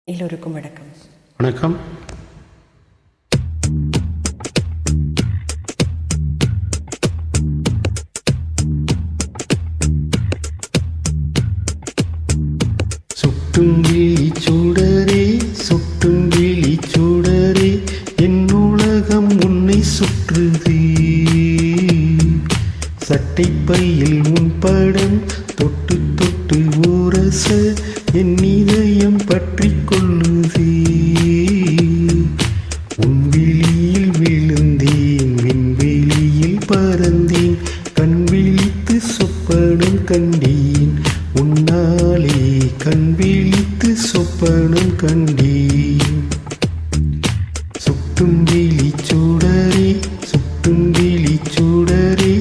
எல்லோருக்கும் வணக்கம். வணக்கம். சுட்டும் விழி சூடரே, சுட்டும் விழி சூடரே, என் உலகம் உன்னை சுற்றுதே. சட்டை பையில் உன் படம் தொட்டு தொட்டு ஊரச என் இதயம் பற்றி கொள்ளுதே. உன் விழியில் விழுந்தேன், விண்வெளியில் பறந்தேன், கண் விழித்து சொப்பனம் கண்டேன், உன்னாலே கண் விழித்து சொப்பனம் கண்டேன். சுட்டும் விழி சூடரே, சுட்டும் விழி சூடரே,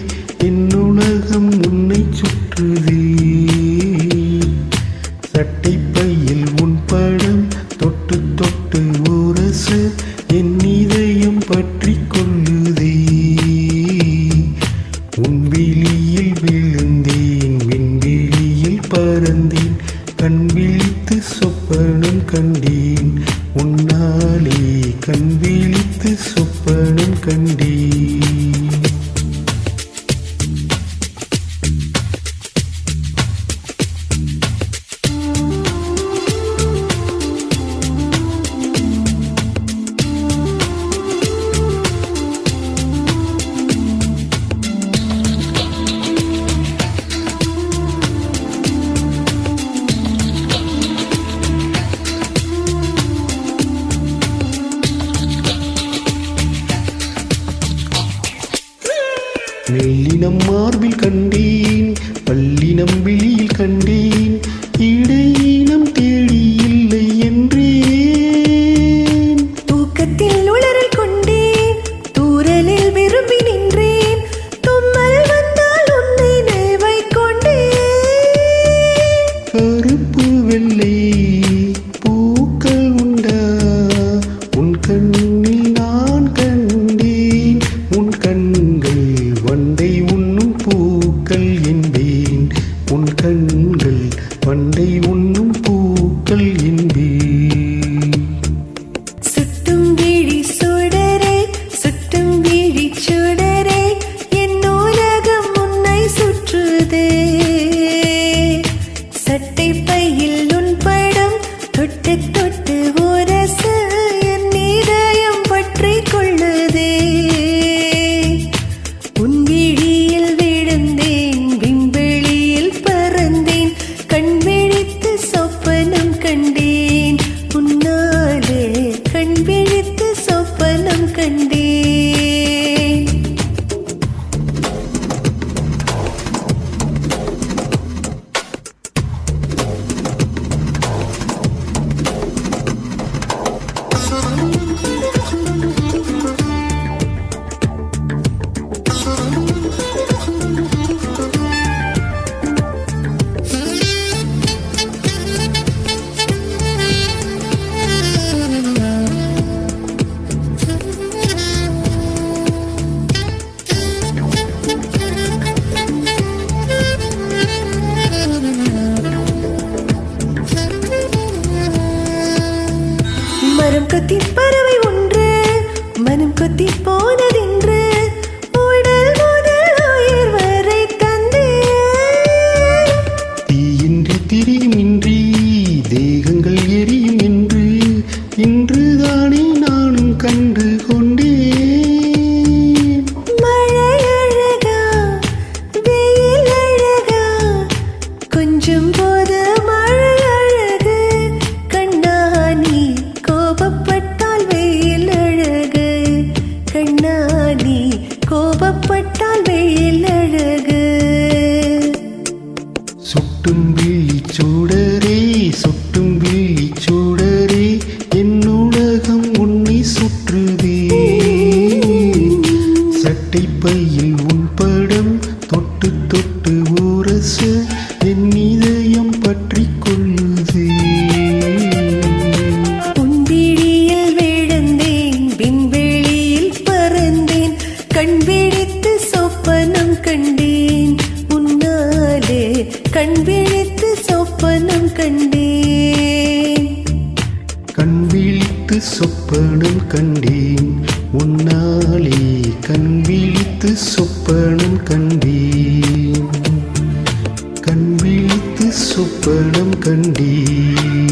என் உலகம் உன்னை சுற்றுதே. சட்டை பையில் உன் படம் தொட்டு தொட்டு ஊரச என் இதயம் பற்றி கொள்ளுதே. உன் விழியில் விழுந்தேன், விண்வெளியில் பறந்தேன், கண் விழித்து சொப்பனம் கண்டேன், உன்னாலே கண் விழித்து சொப்பனம் கண்டேன். மெல்லினம் மார்பில் கண்டேன், பல்லினம் விழியில் கண்டேன், இடையினம் தேடி இல்லை என்றேன். தூக்கத்தில் உளறல் கொண்டேன், தூரலில் விரும்பி நின்றேன், தும்மல் வந்தால் உன்னை நினைவை கொண்டேன். கருப்பு வெள்ளை பூக்கள் உண்டா உன் கண்ணில் நான் கண்டேன், உன் கண்கள் வண்டை உண்ணும் பூக்கள் என்பேன், உன் கண்கள் வண்டை உண்ணும் பூக்கள் என்பேன். சுட்டும் விழி சுடரே, சுட்டும் விழி சுடரே, என் உலகம் உன்னை சுற்றுதே. சட்டை பையில் உன் படம் தொட்டு தொட்டு உரச என் இதயம் பற்றி கொள்ளுதே. உன் விழியில் விழுந்தேன், விண்வெளியில் பறந்தேன், கண் விழித்து சொப்பனம் கண்டேன், உன்னாலே கண் விழித்து சொப்பனம் கண்டேன். மரம் கொத்தி பறவை ஒன்று மனம் கொத்தி போனதென்று உடல் முதல் உயிர் வரை தந்தேன். தீயின்றி திரியுமின்றி தேகங்கள் எரியும் என்று இன்றுதானே நானும் கண்டு கொண்டேன். மழை அழகா, வெயில் அழகா, கொஞ்சம் போது மழை அழகு, கண்ணா நீ கோபப்பட்டால் வெயில் அழகு, கண்ணா நீ கோபப்பட்டால் வெயில் அழகு. சுட்டும் விழி சூடரே, சுட்டும் விழி சூடரே, என் உலகம் உன்னை சுற்றுதே. சட்டை பையில் உன் படம் தொட்டு தொட்டு ஊரச என் இதயம் பற்றி கொள்ளுதே. உன் விழியில் விழுந்தேன், விண்வெளியில் பறந்தேன், கண் விழித்து சொப்பனம் கண்டேன், உன்னாலே கண் விழித்து சொப்பனம் கண்டேன். சொப்பனம் கண்டேன் உன்னாலே கண் விழித்து சொப்பனம் கண்டேன் கண் விழித்து சொப்பனம் கண்டேன்